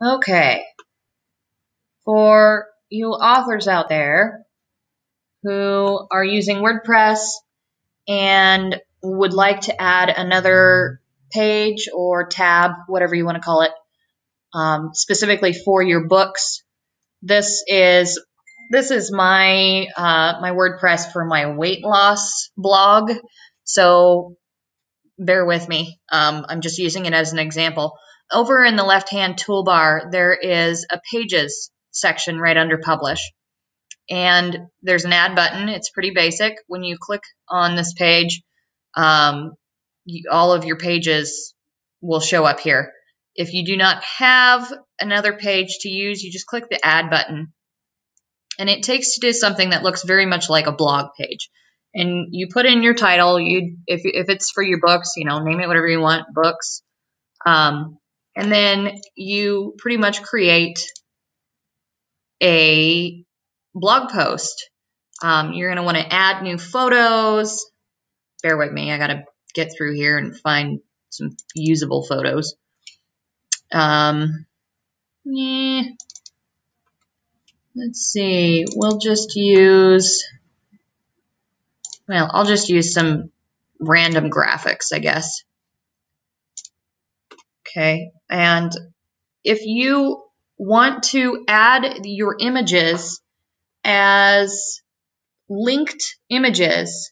Okay, for you authors out there who are using WordPress and would like to add another page or tab, whatever you want to call it, specifically for your books, this is my my WordPress for my weight loss blog. So bear with me. I'm just using it as an example. Over in the left-hand toolbar, there is a Pages section right under Publish. And there's an Add button. It's pretty basic. When you click on this page, all of your pages will show up here. If you do not have another page to use, you just click the Add button. And it takes you to something that looks very much like a blog page. And you put in your title. If it's for your books, name it whatever you want, books. And then you pretty much create a blog post. You're going to want to add new photos. Bear with me. I got to get through here and find some usable photos. Let's see. I'll just use some random graphics, I guess. Okay. And if you want to add your images as linked images,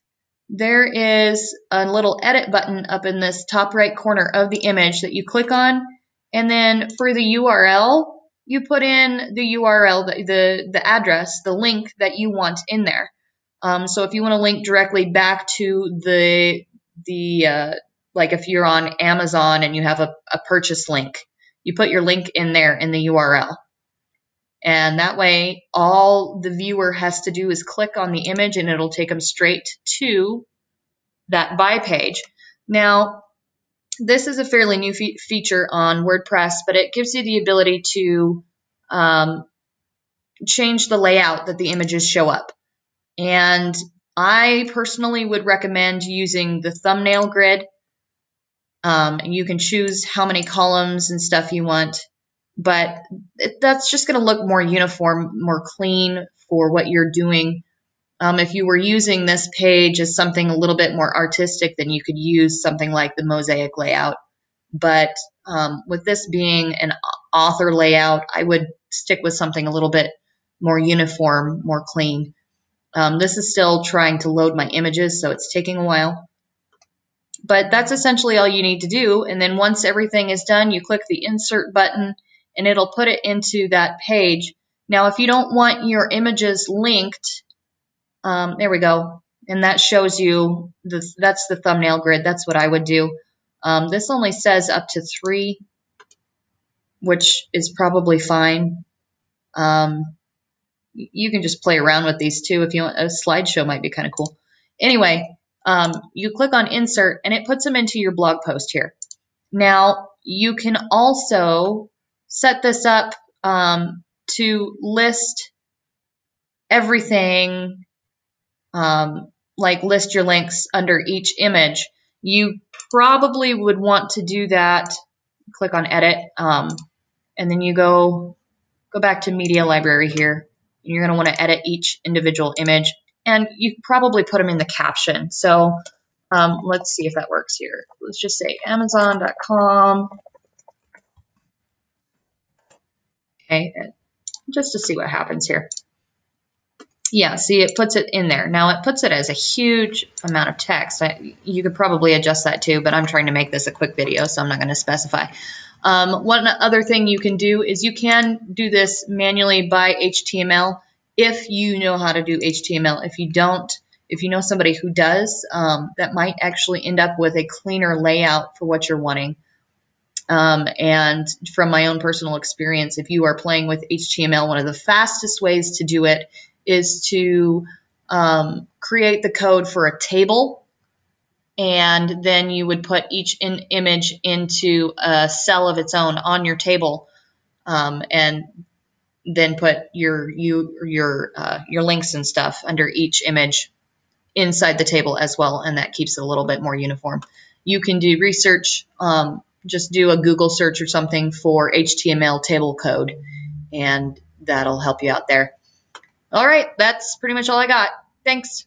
there is a little edit button up in this top right corner of the image that you click on. And then for the URL, you put in the URL, the address, the link that you want in there. So if you want to link directly back to like if you're on Amazon and you have a purchase link, you put your link in there in the URL. And that way, all the viewer has to do is click on the image and it'll take them straight to that buy page. Now, this is a fairly new feature on WordPress, but it gives you the ability to change the layout that the images show up. And I personally would recommend using the thumbnail grid. You can choose how many columns and stuff you want, but that's just going to look more uniform, more clean for what you're doing. If you were using this page as something a little bit more artistic, then you could use something like the mosaic layout. But with this being an author layout, I would stick with something a little bit more uniform, more clean. This is still trying to load my images, so it's taking a while. But that's essentially all you need to do. And then once everything is done, you click the insert button and it'll put it into that page. Now, if you don't want your images linked, there we go. And that shows you, that's the thumbnail grid. That's what I would do. This only says up to 3, which is probably fine. You can just play around with these too if you want. A slideshow might be kind of cool. Anyway, you click on insert and it puts them into your blog post here. Now, you can also set this up to list everything, like list your links under each image. You probably would want to do that. Click on edit, and then you go back to media library here. You're going to want to edit each individual image, and you probably put them in the caption. So let's see if that works here. Let's just say Amazon.com. Okay, just to see what happens here. Yeah, see, it puts it in there. Now, it puts it as a huge amount of text. You could probably adjust that too, but I'm trying to make this a quick video, so I'm not going to specify. One other thing you can do is you can do this manually by HTML if you know how to do HTML. If you don't, if you know somebody who does, that might actually end up with a cleaner layout for what you're wanting. And from my own personal experience, if you are playing with HTML, one of the fastest ways to do it is to create the code for a table, and then you would put each image into a cell of its own on your table, and then put your links and stuff under each image inside the table as well, and that keeps it a little bit more uniform. You can do research just do a Google search or something for HTML table code, and that'll help you out there. All right, that's pretty much all I got. Thanks.